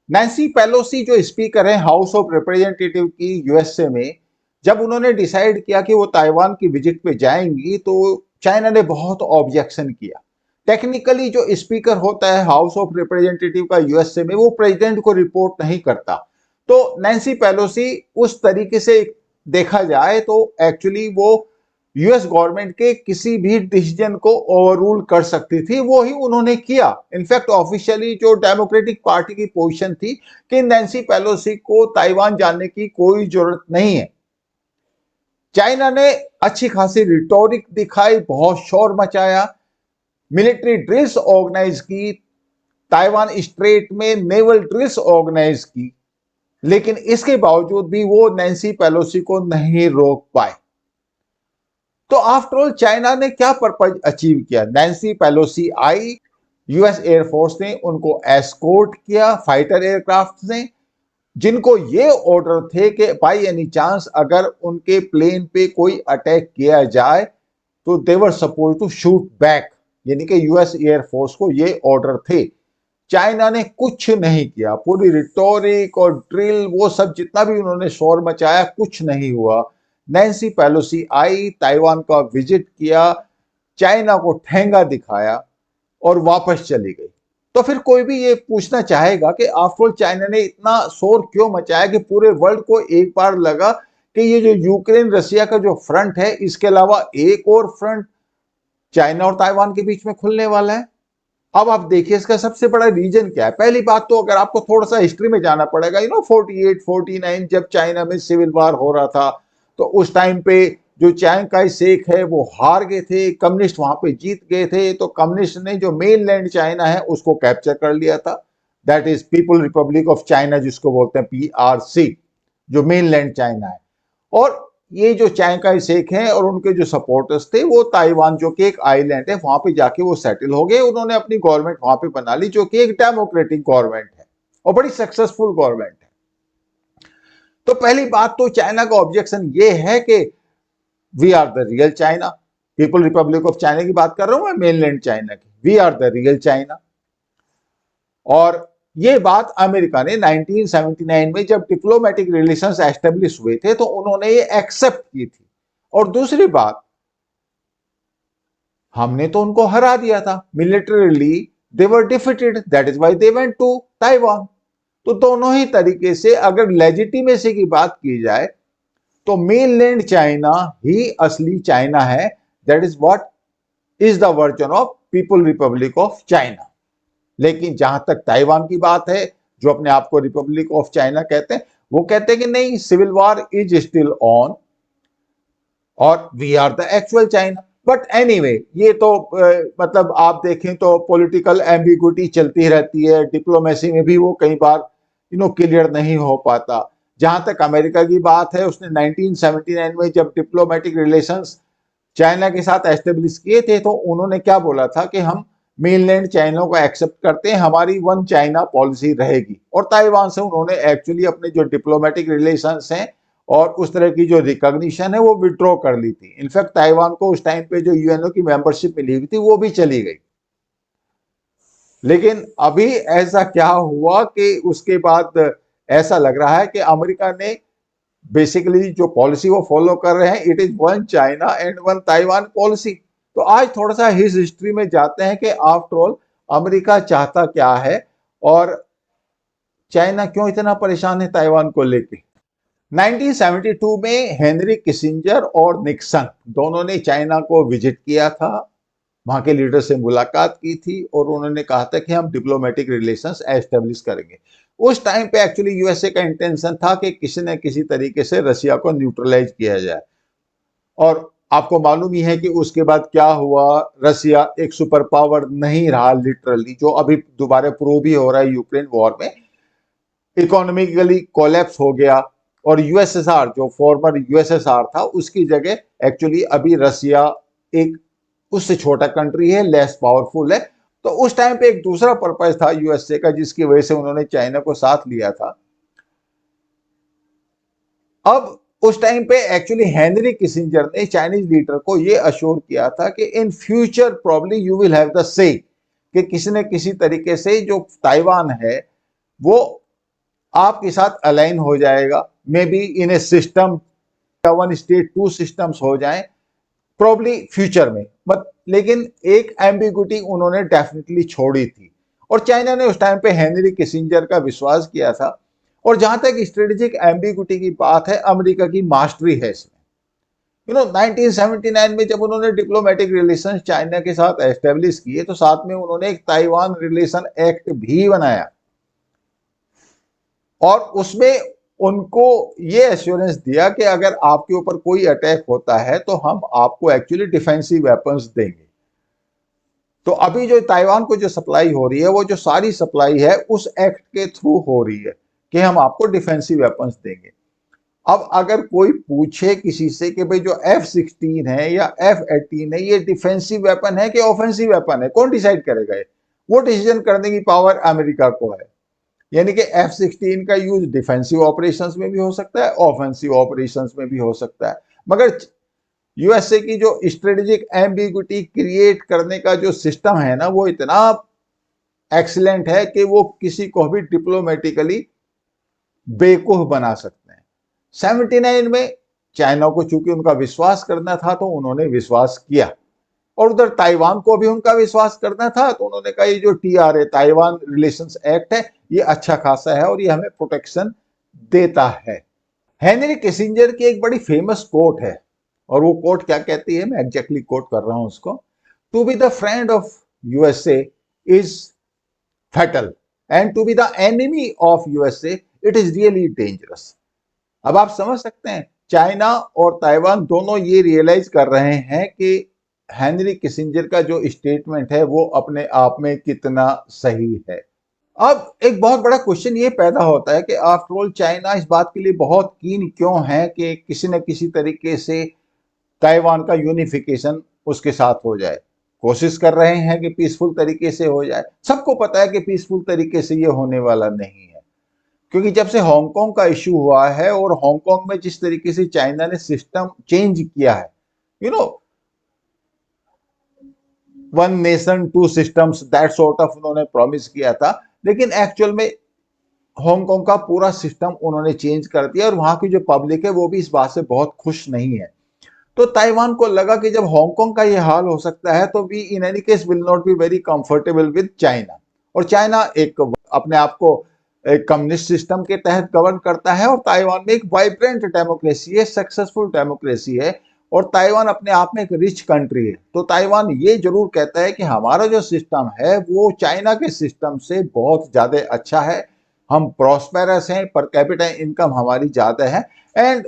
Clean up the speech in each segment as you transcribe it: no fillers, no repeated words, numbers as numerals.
Nancy Pelosi जो speaker है house of representative की यूएसए में, जब उन्होंने डिसाइड किया कि वो ताइवान की विजिट पे जाएंगी तो चाइना ने बहुत ऑब्जेक्शन किया। टेक्निकली जो स्पीकर होता है हाउस ऑफ रिप्रेजेंटेटिव का यूएसए में, वो प्रेसिडेंट को रिपोर्ट नहीं करता। तो नैन्सी पेलोसी उस तरीके से देखा जाए तो एक्चुअली वो यूएस गवर्नमेंट के किसी भी डिसीजन को ओवररूल कर सकती थी, वो ही उन्होंने किया। इनफैक्ट ऑफिशियली जो डेमोक्रेटिक पार्टी की पोजीशन थी कि नैन्सी पेलोसी को ताइवान जाने की कोई जरूरत नहीं है। चाइना ने अच्छी खासी रिटोरिक दिखाई, बहुत शोर मचाया, मिलिट्री ड्रिल्स ऑर्गेनाइज की, ताइवान स्ट्रेट में नेवल ड्रिल्स ऑर्गेनाइज की, लेकिन इसके बावजूद भी वो नैन्सी पेलोसी को नहीं रोक पाए। तो आफ्टर ऑल चाइना ने क्या पर्पज अचीव किया? नैन्सी पेलोसी आई, यूएस एयरफोर्स ने उनको एस्कॉर्ट किया फाइटर एयरक्राफ्ट से, जिनको ये ऑर्डर थे कि बाई एनी चांस अगर उनके प्लेन पे कोई अटैक किया जाए तो they were supposed to shoot back, यानी कि यूएस एयरफोर्स को ये ऑर्डर थे। चाइना ने कुछ नहीं किया, पूरी रिटोरिक और ड्रिल वो सब जितना भी उन्होंने शोर मचाया, कुछ नहीं हुआ। नैन्सी पेलोसी आई, ताइवान का विजिट किया, चाइना को ठेंगा दिखाया और वापस चली गई। तो फिर कोई भी ये पूछना चाहेगा कि आफ्टर चाइना ने इतना शोर क्यों मचाया कि पूरे वर्ल्ड को एक बार लगा कि ये जो यूक्रेन रशिया का जो फ्रंट है, इसके अलावा एक और फ्रंट चाइना और ताइवान के बीच में खुलने वाला है। अब आप देखिए इसका सबसे बड़ा रीजन क्या है। पहली बात तो अगर आपको थोड़ा सा हिस्ट्री में जाना पड़ेगा, 48 49 जब चाइना में सिविल वार हो रहा था, तो उस टाइम पे जो चांग काई शेक है वो हार गए थे, कम्युनिस्ट वहां पे जीत गए थे। तो कम्युनिस्ट ने जो मेन लैंड चाइना है उसको कैप्चर कर लिया था, that is people republic of China, जिसको बोलते हैं PRC, जो मेन लैंड चाइना है। और ये जो चांग काई शेक हैं और उनके जो सपोर्टर्स थे, वो ताइवान जो कि एक आइलैंड है वहां पे जाके वो सेटल हो गए। उन्होंने अपनी गवर्नमेंट वहां पे बना ली, जो कि एक डेमोक्रेटिक गवर्नमेंट है और बड़ी सक्सेसफुल गवर्नमेंट है। तो पहली बात तो चाइना का ऑब्जेक्शन ये है कि we are the real China, people republic of China की बात कर रहा हूं मैं, मेनलैंड चाइना की, we are the real China. और ये बात अमेरिका ने 1979 में जब डिप्लोमेटिक रिलेशंस एस्टेब्लिश हुए थे तो उन्होंने ये एक्सेप्ट की थी। और दूसरी बात, हमने तो उनको हरा दिया था militarily, they were defeated, that is why they went to Taiwan. तो दोनों ही तरीके से अगर लेजिटिमेसी की बात की जाए तो मेनलैंड चाइना ही असली चाइना है, that is what is the version of people republic of China. लेकिन जहां तक ताइवान की बात है, जो अपने आप को रिपब्लिक ऑफ चाइना कहते हैं, वो कहते हैं कि नहीं, civil war is still on और we are the actual China. But anyway, ये तो मतलब आप देखें तो पॉलिटिकल एम्बिगुइटी चलती रहती है, डिप्लोमेसी में भी वो कई बार क्लियर नहीं हो पाता। जहां तक अमेरिका की बात है, उसने 1979 में जब डिप्लोमेटिक रिलेशंस चाइना के साथ एस्टेब्लिश किए थे तो उन्होंने क्या बोला था कि हम मेनलैंड चाइना को एक्सेप्ट करते हैं, हमारी वन चाइना पॉलिसी रहेगी। और ताइवान से उन्होंने एक्चुअली अपने जो डिप्लोमेटिक रिलेशंस हैं और उस तरह की जो रिकॉग्निशन है वो विड्रॉ कर ली थी। इनफैक्ट ताइवान को उस टाइम पे जो यूएनओ की मेंबरशिप मिली हुई थी वो भी चली गई। लेकिन अभी ऐसा क्या हुआ कि उसके बाद ऐसा लग रहा है कि अमेरिका ने बेसिकली जो पॉलिसी वो फॉलो कर रहे हैं, it is one China and one Taiwan policy. तो आज थोड़ा सा हिज हिस्ट्री में जाते हैं कि आफ्टर ऑल अमेरिका चाहता क्या है और चाइना क्यों इतना परेशान है ताइवान को लेके। 1972 में हेनरी किसिंजर और निक्सन दोनों ने चाइना को विजिट किया था, वहां के लीडर से मुलाकात की थी और उन्होंने कहा था कि हम डिप्लोमेटिक रिलेशंस एस्टेब्लिश करेंगे। उस टाइम पे एक्चुअली यूएसए का इंटेंशन था कि किसी न किसी तरीके से रशिया को न्यूट्रलाइज किया जाए। और आपको मालूम ही है कि उसके बाद क्या हुआ, रशिया एक सुपर पावर नहीं रहा लिटरली, जो अभी दोबारा प्रूव भी हो रहा है यूक्रेन वॉर में। इकोनॉमिकली कोलैप्स हो गया और यूएसएसआर, जो फॉर्मर यूएसएसआर था, उसकी जगह एक्चुअली अभी रशिया एक उससे छोटा कंट्री है, लेस पावरफुल है। तो उस टाइम पे एक दूसरा पर्पज था यूएसए का जिसकी वजह से उन्होंने चाइना को साथ लिया था। अब उस टाइम पे एक्चुअली हेनरी किसिंजर ने चाइनीज लीडर को यह अश्योर किया था कि in future probably you will have the से, कि किसी न किसी तरीके से जो ताइवान है वो आपके साथ अलाइन हो जाएगा, may be in a system, one state two systems हो जाएं प्रोबली फ्यूचर में, बट लेकिन एक एम्बिगुइटी उन्होंने डेफिनेटली छोड़ी थी। और चाइना ने उस टाइम पे हेनरी किसिंजर का विश्वास किया था। और जहां तक स्ट्रेटेजिक एम्बिगुइटी की बात है, अमेरिका की मास्टरी है इसमें। 1979 में जब उन्होंने डिप्लोमेटिक रिलेशन चाइना के साथ एस्टेब्लिश किए, तो साथ में उन्होंने एक ताइवान रिलेशन एक्ट भी बनाया, और उसमें उनको ये एश्योरेंस दिया कि अगर आपके ऊपर कोई अटैक होता है तो हम आपको एक्चुअली डिफेंसिव वेपन्स देंगे। तो अभी जो ताइवान को जो सप्लाई हो रही है, वो जो सारी सप्लाई है उस एक्ट के थ्रू हो रही है कि हम आपको डिफेंसिव वेपन्स देंगे। अब अगर कोई पूछे किसी से कि भाई जो F-16 है या F-18 है, ये डिफेंसिव वेपन है कि ऑफेंसिव वेपन है, कौन डिसाइड करेगा? वो डिसीजन करने की पावर अमेरिका को है। यानी कि F-16 का यूज डिफेंसिव ऑपरेशंस में भी हो सकता है, ऑफेंसिव ऑपरेशंस में भी हो सकता है। मगर यूएसए की जो स्ट्रेटेजिक एम्बिग्युइटी क्रिएट करने का जो सिस्टम है ना, वो इतना एक्सीलेंट है कि वो किसी को भी डिप्लोमेटिकली बेवकूफ बना सकते हैं। 79 में चाइना को चूंकि उनका विश्वास करना था तो उन्होंने विश्वास किया, और उधर ताइवान को भी उनका विश्वास करना था, तो उन्होंने कहा ये जो TRA ताइवान रिलेशंस एक्ट है, ये अच्छा खासा है और ये हमें प्रोटेक्शन देता है। हेनरी किसिंजर की एक बड़ी फेमस कोट है, और वो कोट क्या कहती है, मैं एग्जैक्टली कोट कर रहा हूं उसको: to be the friend of USA is fatal, and to be the enemy of USA it is really dangerous. अब आप समझ सकते हैं, चाइना और ताइवान दोनों ये रियलाइज कर रहे हैं कि हेनरी किसिंजर का जो स्टेटमेंट है वो अपने आप में कितना सही है। अब एक बहुत बड़ा क्वेश्चन ये पैदा होता है कि आफ्टर ऑल चाइना इस बात के लिए बहुत कीन क्यों है कि किसी न किसी तरीके से ताइवान का यूनिफिकेशन उसके साथ हो जाए। कोशिश कर रहे हैं कि पीसफुल तरीके से हो जाए। सबको पता है कि पीसफुल तरीके से ये होने वाला नहीं है, क्योंकि जब से हांगकांग का इश्यू हुआ है और हांगकांग में जिस तरीके से चाइना ने सिस्टम चेंज किया है, you know, one nation two systems, that sort of उन्होंने प्रॉमिस किया था, लेकिन एक्चुअल में हांगकांग का पूरा सिस्टम उन्होंने चेंज कर दिया, और वहां की जो पब्लिक है वो भी इस बात से बहुत खुश नहीं है। तो ताइवान को लगा कि जब हांगकांग का ये हाल हो सकता है तो we in any case will not be very comfortable with China. और चाइना एक अपने आप को एक कम्युनिस्ट सिस्टम के तहत गवर्न करता है, और ताइवान में एक वाइब्रेंट डेमोक्रेसी है, सक्सेसफुल डेमोक्रेसी है, और ताइवान अपने आप में एक रिच कंट्री है। तो ताइवान ये जरूर कहता है कि हमारा जो सिस्टम है वो चाइना के सिस्टम से बहुत ज्यादा अच्छा है, हम प्रॉस्पेरस हैं, पर कैपिटा इनकम हमारी ज्यादा है, and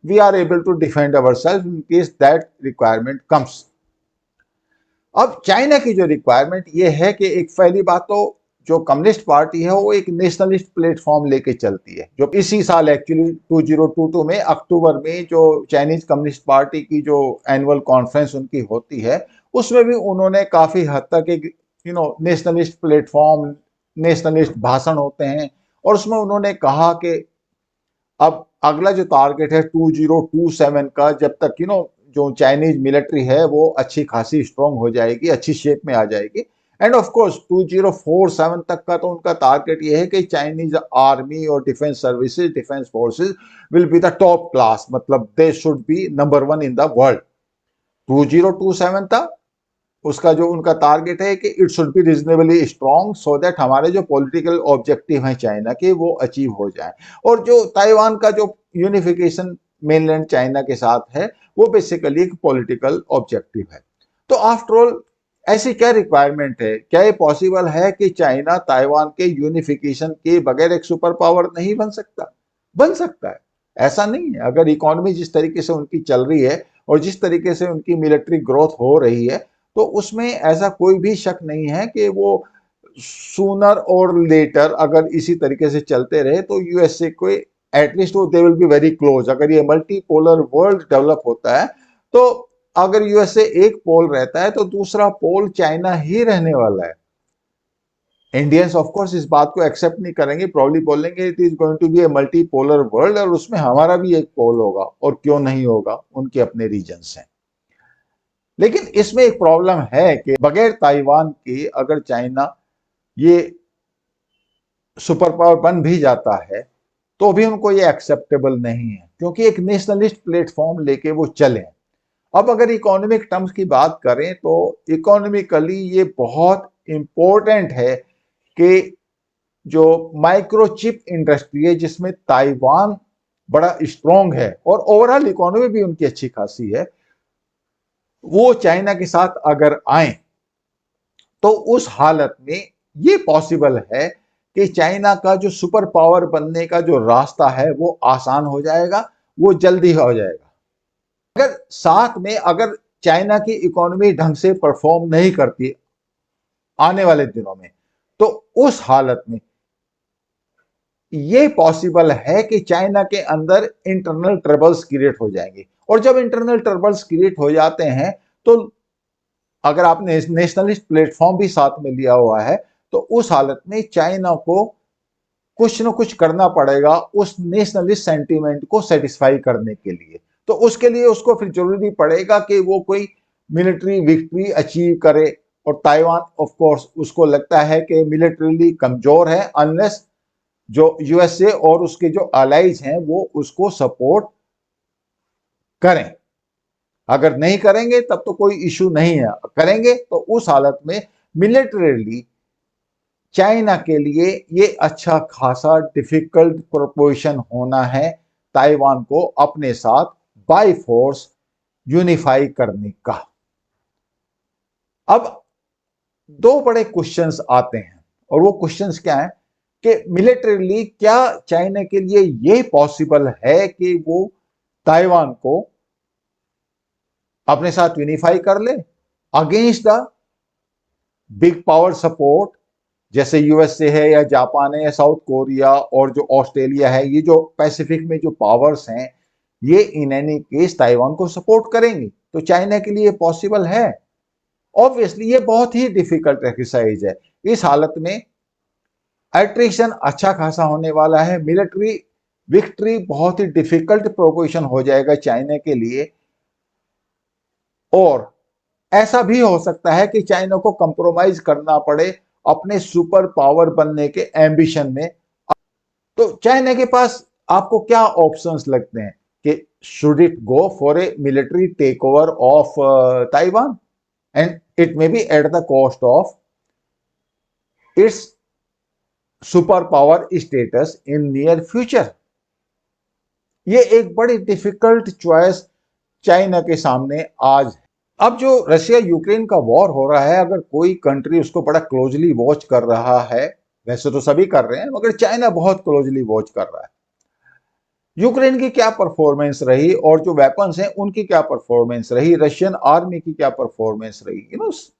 we are able to defend ourselves in case that requirement comes। अब चाइना की जो रिक्वायरमेंट ये है कि एक पहली बात तो जो कम्युनिस्ट पार्टी है वो एक नेशनलिस्ट प्लेटफॉर्म लेके चलती है, जो इसी साल एक्चुअली 2022 में अक्टूबर में जो चाइनीज कम्युनिस्ट पार्टी की जो एनुअल कॉन्फ्रेंस उनकी होती है, उसमें भी उन्होंने काफी हद तक एक नेशनलिस्ट प्लेटफॉर्म, नेशनलिस्ट भाषण होते हैं, और उसमें उन्होंने कहा कि अब अगला जो टारगेट है 2027 का, जब तक जो चाइनीज मिलिट्री है वो अच्छी खासी स्ट्रांग हो जाएगी, अच्छी शेप में आ जाएगी, एंड ऑफ कोर्स 2047 तक का तो उनका टारगेट ये है कि चाइनीज आर्मी और defence services, defence forces will be the top class, मतलब they should be number 1 in the world. 2027 तक उसका जो उनका टारगेट है कि it should be reasonably strong, so that हमारे जो पॉलिटिकल ऑब्जेक्टिव हैं चाइना के वो अचीव हो जाए। और जो ताइवान का जो यूनिफिकेशन मेनलैंड चाइना के साथ है वो बेसिकली एक पॉलिटिकल ऑब्जेक्टिव है। तो आफ्टर ऑल ऐसी क्या रिक्वायरमेंट है, क्या ये पॉसिबल है कि चाइना ताइवान के यूनिफिकेशन के बगैर एक सुपर पावर नहीं बन सकता? बन सकता है, ऐसा नहीं है। अगर इकोनॉमी जिस तरीके से उनकी चल रही है और जिस तरीके से उनकी मिलिट्री ग्रोथ हो रही है, तो उसमें ऐसा कोई भी शक नहीं है कि वो सूनर और लेटर अगर इसी तरीके से चलते रहे तो यूएसए को एटलीस्ट वो they will be very close. अगर ये मल्टीपोलर वर्ल्ड डेवलप होता है तो अगर यूएसए एक पोल रहता है तो दूसरा पोल चाइना ही रहने वाला है। इंडियंस ऑफ कोर्स इस बात को एक्सेप्ट नहीं करेंगे, प्रॉब्ली बोलेंगे it is going to be a multipolar world, और उसमें हमारा भी एक पोल होगा, और क्यों नहीं होगा, उनके अपने रीजन्स हैं। लेकिन इसमें एक प्रॉब्लम है कि बगैर ताइवान के अगर चाइना ये सुपर पावर बन भी जाता है तो भी उनको ये एक्सेप्टेबल नहीं है, क्योंकि एक नेशनलिस्ट प्लेटफॉर्म लेके वो चले। अब अगर इकोनॉमिक टर्म्स की बात करें तो इकोनॉमिकली ये बहुत इंपॉर्टेंट है कि जो माइक्रोचिप इंडस्ट्री है जिसमें ताइवान बड़ा स्ट्रॉन्ग है और ओवरऑल इकोनॉमी भी उनकी अच्छी खासी है, वो चाइना के साथ अगर आए तो उस हालत में ये पॉसिबल है कि चाइना का जो सुपर पावर बनने का जो रास्ता है वो आसान हो जाएगा, वो जल्दी हो जाएगा। अगर साथ में अगर चाइना की इकोनॉमी ढंग से परफॉर्म नहीं करती आने वाले दिनों में, तो उस हालत में ये पॉसिबल है कि चाइना के अंदर इंटरनल ट्रबल्स क्रिएट हो जाएंगे। और जब इंटरनल ट्रबल्स क्रिएट हो जाते हैं तो अगर आपने नेशनलिस्ट प्लेटफॉर्म भी साथ में लिया हुआ है तो उस हालत में चाइना को कुछ न कुछ करना पड़ेगा उस नेशनलिस्ट सेंटीमेंट को सेटिस्फाई करने के लिए। तो उसके लिए उसको फिर जरूरी पड़ेगा कि वो कोई मिलिट्री विक्ट्री अचीव करे। और ताइवान ऑफ कोर्स उसको लगता है कि मिलिट्रीली कमजोर है अनलेस जो यूएसए और उसके जो अलाइज हैं वो उसको सपोर्ट करें। अगर नहीं करेंगे तब तो कोई इशू नहीं है, करेंगे तो उस हालत में मिलिटरीली चाइना के लिए ये अच्छा खासा डिफिकल्ट प्रोपोजिशन होना है ताइवान को अपने साथ बाय फोर्स यूनिफाई करने का। अब दो बड़े क्वेश्चंस आते हैं और वो क्वेश्चंस क्या है कि मिलिटरीली क्या चाइना के लिए ये पॉसिबल है कि वो ताइवान को अपने साथ यूनिफाई कर ले against the big power support जैसे यूएसए है या जापान है या साउथ कोरिया और जो ऑस्ट्रेलिया है, ये जो पैसिफिक में जो पावर्स हैं ये इन एनी केस ताइवान को सपोर्ट करेंगी। तो चाइना के लिए पॉसिबल है? ऑब्वियसली ये बहुत ही डिफिकल्ट एक्सरसाइज है। इस हालत में एट्रिशन अच्छा खासा होने वाला है, मिलिट्री विक्ट्री बहुत ही डिफिकल्ट प्रोपोजिशन हो जाएगा चाइना के लिए। और ऐसा भी हो सकता है कि चाइना को कंप्रोमाइज करना पड़े अपने सुपर पावर बनने के एम्बिशन में। तो चाइना के पास आपको क्या ऑप्शंस लगते हैं कि should it go for a military take over of Taiwan and it may be at the cost of its super power status in near future. ये एक बड़ी डिफिकल्ट चॉइस चाइना के सामने आज है। अब जो रशिया यूक्रेन का वॉर हो रहा है, अगर कोई कंट्री उसको बड़ा क्लोजली वॉच कर रहा है, वैसे तो सभी कर रहे हैं मगर चाइना बहुत क्लोजली वॉच कर रहा है, यूक्रेन की क्या परफॉर्मेंस रही और जो वेपन्स हैं उनकी क्या परफॉर्मेंस रही, रशियन आर्मी की क्या परफॉर्मेंस रही।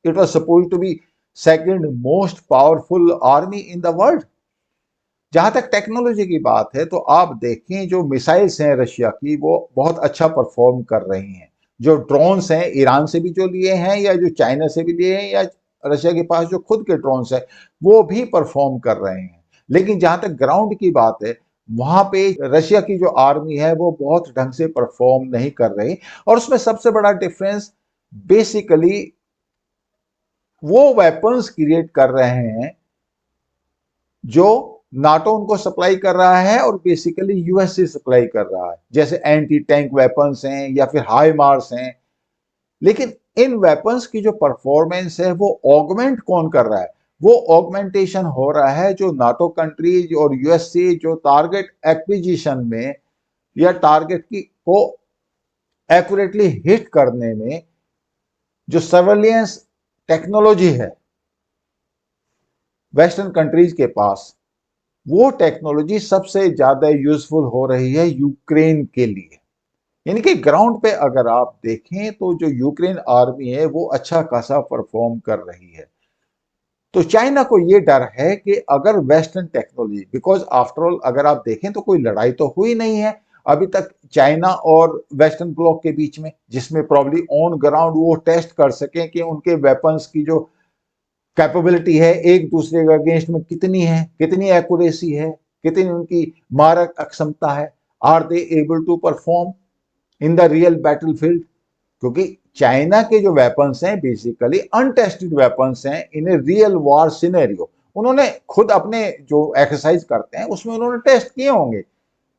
It was supposed to be second most powerful army in the world. जहां तक टेक्नोलॉजी की बात है तो आप देखें जो मिसाइल्स हैं रशिया की वो बहुत अच्छा परफॉर्म कर रही हैं। जो ड्रोन्स हैं ईरान से भी जो लिए हैं या जो चाइना से भी लिए हैं या रशिया के पास जो खुद के ड्रोन्स हैं वो भी परफॉर्म कर रहे हैं। लेकिन जहां तक ग्राउंड की बात है वहां पे रशिया की जो आर्मी है वो बहुत ढंग से परफॉर्म नहीं कर रही। और उसमें सबसे बड़ा डिफरेंस बेसिकली वो वेपन्स क्रिएट कर रहे हैं जो नाटो उनको सप्लाई कर रहा है और बेसिकली यूएसए सप्लाई कर रहा है, जैसे एंटी टैंक वेपन्स हैं या फिर हाई मार्स हैं। लेकिन इन वेपन्स की जो परफॉर्मेंस है वो ऑगमेंट कौन कर रहा है? वो ऑगमेंटेशन हो रहा है जो नाटो कंट्रीज और यूएसए जो टारगेट एक्विजिशन में या टारगेट की को एक्यूरेटली हिट करने में जो सर्वेलियंस टेक्नोलॉजी है वेस्टर्न कंट्रीज के पास, वो टेक्नोलॉजी सबसे ज्यादा यूजफुल हो रही है यूक्रेन के लिए। यानी कि ग्राउंड पे अगर आप देखें तो जो यूक्रेन आर्मी है वो अच्छा खासा परफॉर्म कर रही है। तो चाइना को ये डर है कि अगर western technology, because after all अगर आप देखें तो कोई लड़ाई तो हुई नहीं है अभी तक चाइना और वेस्टर्न ब्लॉक के बीच में, जिसमें प्रॉब्ली ऑन ग्राउंड वो टेस्ट कर सकें कि उनके वेपन्स की जो कैपेबिलिटी है एक दूसरे के अगेंस्ट में कितनी है, कितनी एक्यूरेसी है, कितनी उनकी मारक अक्षमता है, are they able to perform in the real battlefield. क्योंकि चाइना के जो वेपन्स हैं बेसिकली अनटेस्टेड वेपन्स हैं in a real war scenario. उन्होंने खुद अपने जो एक्सरसाइज करते हैं उसमें उन्होंने टेस्ट किए होंगे,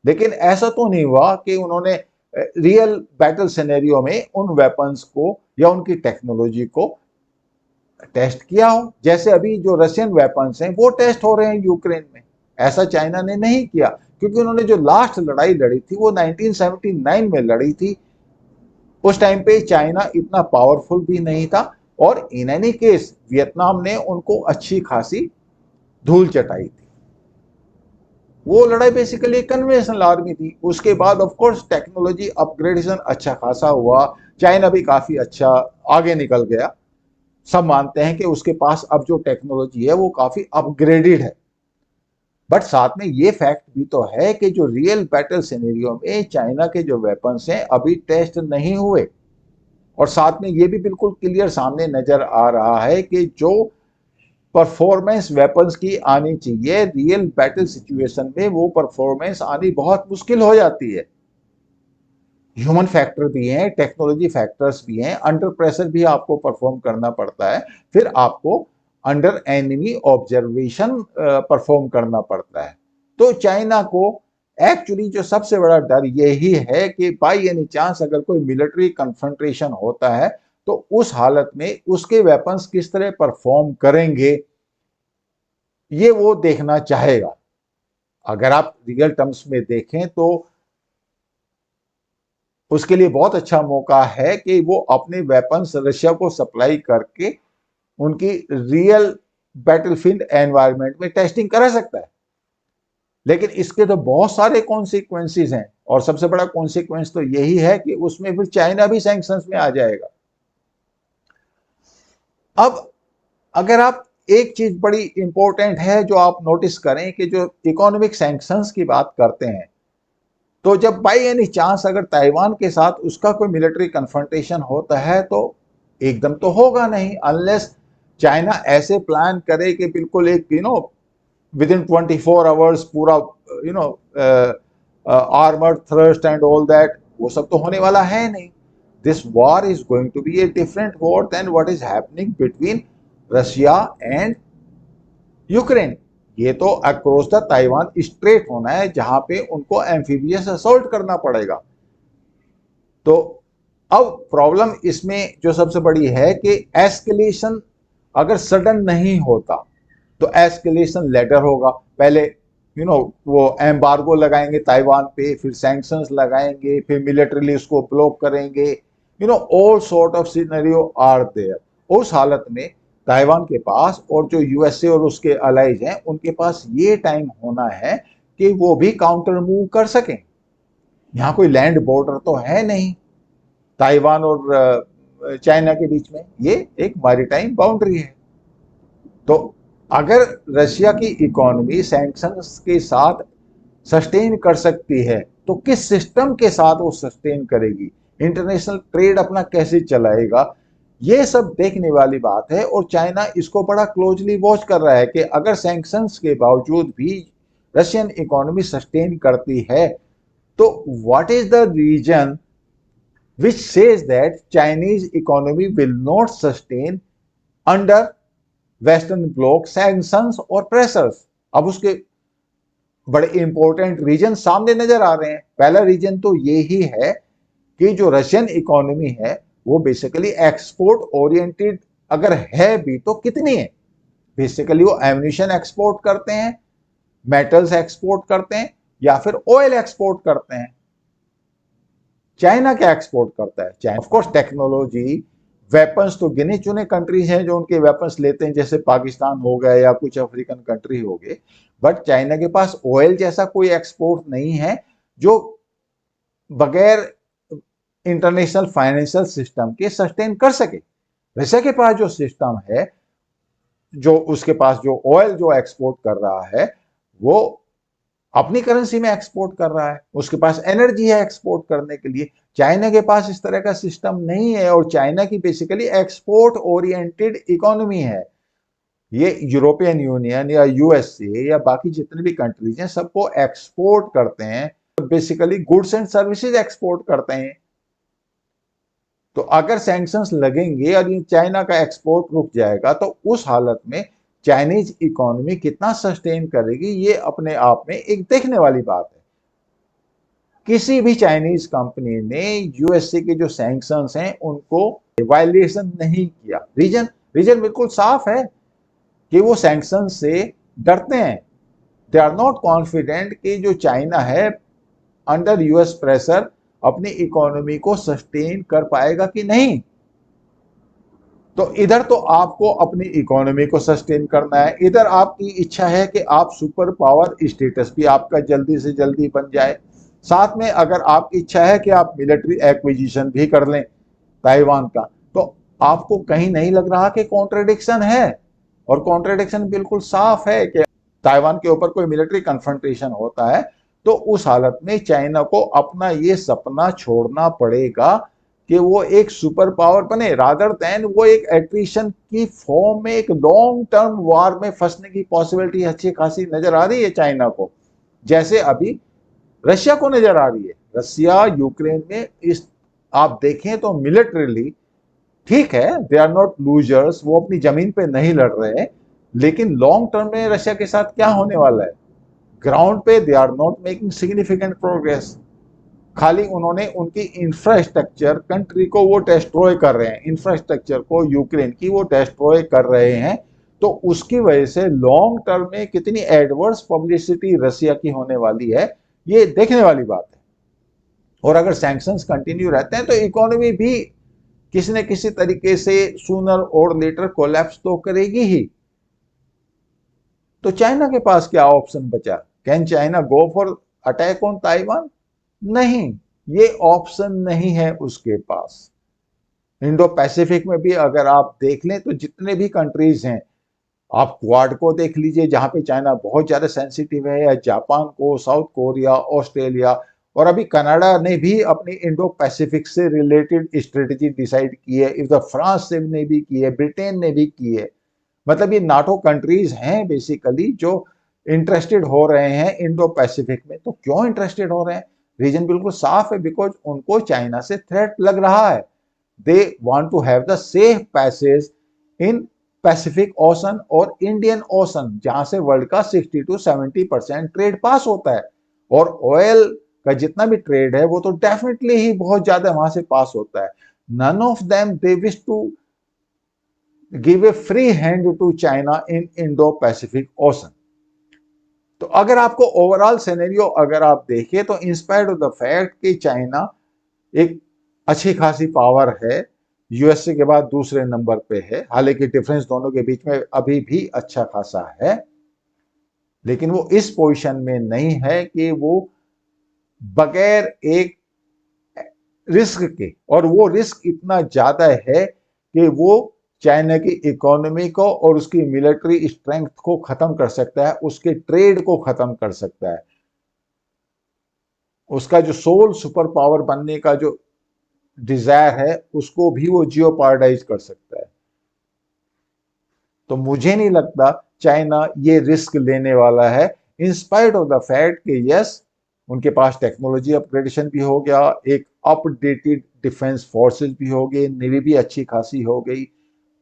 लेकिन ऐसा तो नहीं हुआ कि उन्होंने रियल बैटल सिनेरियो में उन वेपन्स को या उनकी टेक्नोलॉजी को टेस्ट किया हो। जैसे अभी जो रशियन वेपन्स हैं वो टेस्ट हो रहे हैं यूक्रेन में, ऐसा चाइना ने नहीं किया, क्योंकि उन्होंने जो लास्ट लड़ाई लड़ी थी वो 1979 में लड़ी थी। उस टाइम पे चाइना इतना पावरफुल भी नहीं था, और इन एनी केस वियतनाम ने उनको अच्छी खासी धूल चटाई थी। वो लड़ाई बेसिकली कन्वेंशनल आर्मी थी। उसके बाद ऑफ कोर्स टेक्नोलॉजी अपग्रेडेशन अच्छा खासा हुआ, चाइना भी काफी अच्छा आगे निकल गया। सब मानते हैं कि उसके पास अब जो टेक्नोलॉजी है वो काफी अपग्रेडेड है, बट साथ में ये फैक्ट भी तो है कि जो रियल बैटल सिनेरियो में चाइना के जो वेपन्स हैं अभी टेस्ट नहीं हुए, और साथ में ये भी बिल्कुल क्लियर सामने नजर आ रहा है कि जो परफॉर्मेंस वेपन्स की आनी चाहिए रियल बैटल सिचुएशन में, वो परफॉर्मेंस आनी बहुत मुश्किल हो जाती है। ह्यूमन फैक्टर भी हैं, टेक्नोलॉजी फैक्टर्स भी हैं, अंडर प्रेशर भी आपको परफॉर्म करना पड़ता है, फिर आपको अंडर एनिमी ऑब्जर्वेशन परफॉर्म करना पड़ता है। तो चाइना को एक्चुअली जो सबसे बड़ा डर यही है कि बाई एनी चांस अगर कोई मिलिट्री कन्फ्रंटेशन होता है तो उस हालत में उसके वेपन्स किस तरह परफॉर्म करेंगे, ये वो देखना चाहेगा। अगर आप रियल टर्म्स में देखें तो उसके लिए बहुत अच्छा मौका है कि वो अपने वेपन्स रशिया को सप्लाई करके उनकी रियल बैटलफील्ड एनवायरनमेंट में टेस्टिंग करा सकता है। लेकिन इसके तो बहुत सारे कॉन्सिक्वेंसेस हैं, और सबसे बड़ा कॉन्सिक्वेंस तो यही है कि उसमें फिर चाइना भी सैंक्शंस में आ जाएगा। अब अगर आप एक चीज बड़ी इंपॉर्टेंट है जो आप नोटिस करें कि जो इकोनॉमिक सैंक्शंस की बात करते हैं, तो जब बाई एनी चांस अगर ताइवान के साथ उसका कोई मिलिट्री कन्फ्रंटेशन होता है तो एकदम तो होगा नहीं, अनलेस चाइना ऐसे प्लान करे कि बिल्कुल एक विद इन 24 आवर्स पूरा armoured thrust and all that, वो सब तो होने वाला है नहीं। This war is going to be a different war than what is happening between Russia and Ukraine. ये तो अक्रॉस द ताइवान स्ट्रेट होना है जहां पे उनको एम्फीबियस असॉल्ट करना पड़ेगा। तो अब प्रॉब्लम इसमें जो सबसे बड़ी है कि एस्केलेशन अगर सडन नहीं होता तो एस्केलेशन लेटर होगा। पहले वो एम्बार्गो लगाएंगे ताइवान पे, फिर सैंक्शंस लगाएंगे, फिर मिलिटरीली उसको ब्लॉक करेंगे, all sort of scenario are there. उस हालत में ताइवान के पास और जो यूएसए और उसके अलाइज हैं उनके पास ये टाइम होना है कि वो भी काउंटर मूव कर सकें। यहाँ कोई लैंड बॉर्डर तो है नहीं ताइवान और चाइना के बीच में, ये एक मैरीटाइम बाउंड्री है। तो अगर रशिया की इकोनॉमी सैंक्शंस के साथ सस्टेन कर सकती है तो किस सिस्टम के साथ वो सस्टेन करेगी, इंटरनेशनल ट्रेड अपना कैसे चलाएगा, ये सब देखने वाली बात है। और चाइना इसको बड़ा क्लोजली वॉच कर रहा है कि अगर सैंक्शंस के बावजूद भी रशियन इकोनॉमी सस्टेन करती है तो what is the reason which says that Chinese economy will not sustain under western block sanctions और प्रेशर्स। अब उसके बड़े इंपॉर्टेंट रीजन सामने नजर आ रहे हैं। पहला रीजन तो यही है कि जो रशियन इकोनॉमी है वो बेसिकली एक्सपोर्ट ओरिएंटेड अगर है भी तो कितनी है। बेसिकली वो एम्यूनिशन एक्सपोर्ट करते हैं, मेटल्स एक्सपोर्ट करते हैं, या फिर ऑयल एक्सपोर्ट करते हैं। चाइना क्या एक्सपोर्ट करता है? China of course technology, weapons तो गिने चुने कंट्रीज हैं जो उनके वेपन्स लेते हैं, जैसे पाकिस्तान हो गया या कुछ अफ्रीकन कंट्री हो गए, बट चाइना के पास ऑयल जैसा कोई एक्सपोर्ट नहीं है जो बगैर इंटरनेशनल फाइनेंशियल सिस्टम के सस्टेन कर सके। रशिया के पास जो सिस्टम है, जो उसके पास जो ऑयल जो एक्सपोर्ट कर रहा है वो अपनी करेंसी में एक्सपोर्ट कर रहा है, उसके पास एनर्जी है एक्सपोर्ट करने के लिए। चाइना के पास इस तरह का सिस्टम नहीं है, और चाइना की बेसिकली एक्सपोर्ट ओरिएंटेड इकोनॉमी है। ये यूरोपियन यूनियन या यूएसए या बाकी जितने भी कंट्रीज हैं सबको एक्सपोर्ट करते हैं, basically goods and services export करते हैं। तो अगर सैंक्शंस लगेंगे और चाइना का एक्सपोर्ट रुक जाएगा तो उस हालत में चाइनीज इकोनॉमी कितना सस्टेन करेगी, ये अपने आप में एक देखने वाली बात है। किसी भी चाइनीज कंपनी ने यूएसए के जो सैंक्शंस हैं उनको वायलेशन नहीं किया। रीजन रीजन बिल्कुल साफ है कि वो सैंक्शन से डरते हैं। दे आर नॉट कॉन्फिडेंट कि जो चाइना है अंडर यूएस प्रेशर अपनी इकोनॉमी को सस्टेन कर पाएगा कि नहीं। तो इधर तो आपको अपनी इकोनॉमी को सस्टेन करना है, इधर आपकी इच्छा है कि आप सुपर पावर स्टेटस भी आपका जल्दी से जल्दी बन जाए। साथ में अगर आपकी इच्छा है कि आप मिलिट्री एक्विजिशन भी कर लें ताइवान का, तो आपको कहीं नहीं लग रहा कि कॉन्ट्रडिक्शन है। और कॉन्ट्रडिक्शन बिल्कुल साफ है कि ताइवान के ऊपर कोई मिलिट्री कन्फ्रंटेशन होता है तो उस हालत में चाइना को अपना ये सपना छोड़ना पड़ेगा कि वो एक सुपर पावर बने, रादर देन वो एक एट्रिशन की फॉर्म में एक लॉन्ग टर्म वॉर में फंसने की पॉसिबिलिटी अच्छी खासी नजर आ रही है चाइना को, जैसे अभी रशिया को नजर आ रही है। रशिया यूक्रेन में इस आप देखें तो मिलिटरीली ठीक है, दे आर नॉट लूजर्स, वो अपनी जमीन पे नहीं लड़ रहे, लेकिन लॉन्ग टर्म में रशिया के साथ क्या होने वाला है? ग्राउंड पे they are not making significant progress. खाली उन्होंने उनकी इंफ्रास्ट्रक्चर कंट्री को वो डिस्ट्रॉय कर रहे हैं, इंफ्रास्ट्रक्चर को यूक्रेन की वो डिस्ट्रॉय कर रहे हैं। तो उसकी वजह से लॉन्ग टर्म में कितनी एडवर्स पब्लिसिटी रशिया की होने वाली है, ये देखने वाली बात है। और अगर सैंक्शंस कंटिन्यू रहते हैं तो इकोनॉमी भी किसी न किसी तरीके से सूनर और लेटर कोलैप्स तो करेगी ही। तो चाइना के पास क्या ऑप्शन बचा? Can China go for attack on Taiwan? नहीं, ये ऑप्शन नहीं है उसके पास। इंडो पैसिफिक में भी अगर आप देख लें तो जितने भी कंट्रीज हैं, आप क्वाड को देख लीजिए जहां पे चाइना बहुत ज्यादा सेंसिटिव है, या जापान को, साउथ कोरिया, ऑस्ट्रेलिया, और अभी कनाडा ने भी अपनी इंडो पैसिफिक से रिलेटेड स्ट्रेटेजी डिसाइड की है, इधर फ्रांस ने भी की है, ब्रिटेन ने भी की है। मतलब ये नाटो कंट्रीज हैं बेसिकली जो इंटरेस्टेड हो रहे हैं इंडो पैसिफिक में। तो क्यों इंटरेस्टेड हो रहे हैं? रीजन बिल्कुल साफ है, बिकॉज उनको चाइना से थ्रेट लग रहा है। They want to have the safe passage in Pacific Ocean और इंडियन ओशन, जहां से वर्ल्ड का 60 to 70% ट्रेड पास होता है। और ऑयल का जितना भी ट्रेड है वो तो डेफिनेटली ही बहुत ज्यादा वहां से पास होता है। None of them they wish to give a free hand to China in Indo Pacific Ocean. तो अगर आपको ओवरऑल सिनेरियो अगर आप देखें तो इंस्पायर्ड ऑफ द फैक्ट कि चाइना एक अच्छी खासी पावर है, यूएसए के बाद दूसरे नंबर पे है, हालांकि डिफरेंस दोनों के बीच में अभी भी अच्छा खासा है, लेकिन वो इस पोजीशन में नहीं है कि वो बगैर एक रिस्क के, और वो रिस्क इतना ज्यादा है कि वो चाइना की इकोनॉमी को और उसकी मिलिट्री स्ट्रेंथ को खत्म कर सकता है, उसके ट्रेड को खत्म कर सकता है, उसका जो सोल सुपर पावर बनने का जो डिजायर है उसको भी वो जियोपार्डाइज कर सकता है। तो मुझे नहीं लगता चाइना ये रिस्क लेने वाला है, इंस्पाइट ऑफ द फैक्ट कि यस उनके पास टेक्नोलॉजी अपग्रेडेशन भी हो गया, एक अपडेटेड डिफेंस फोर्सेस भी हो गए, नेवी भी अच्छी खासी हो गई।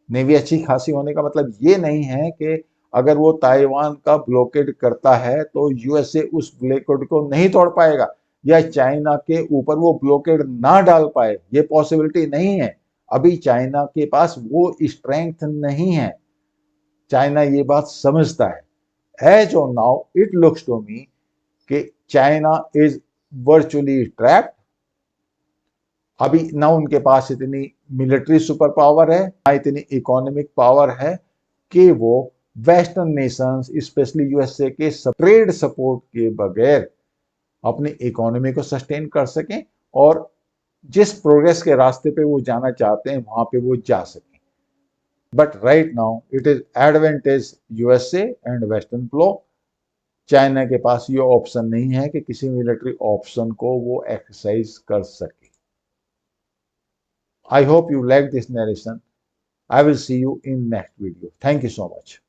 नेवी अच्छी खासी होने का मतलब ये नहीं है कि अगर वो ताइवान का ब्लॉकेड करता है तो यूएसए उस ब्लॉकेड को नहीं तोड़ पाएगा, या चाइना के ऊपर वो ब्लॉकेड ना डाल पाए, ये पॉसिबिलिटी नहीं है। अभी चाइना के पास वो स्ट्रेंथ नहीं है। चाइना ये बात समझता है। As on now it looks to me कि चाइना इज वर्चुअली ट्रैप्ड। अभी ना उनके पास इतनी मिलिट्री सुपर पावर है, ना इतनी इकोनॉमिक पावर है कि वो वेस्टर्न नेशंस स्पेशली यूएसए के ट्रेड सपोर्ट के बगैर अपनी इकोनॉमी को सस्टेन कर सकें और जिस प्रोग्रेस के रास्ते पे वो जाना चाहते हैं वहां पे वो जा सकें। But right now it is advantage USA and western block. China के पास ये ऑप्शन नहीं है कि किसी मिलिट्री ऑप्शन को वो एक्सरसाइज कर सके। I hope you like this narration. I will see you in next video. Thank you so much.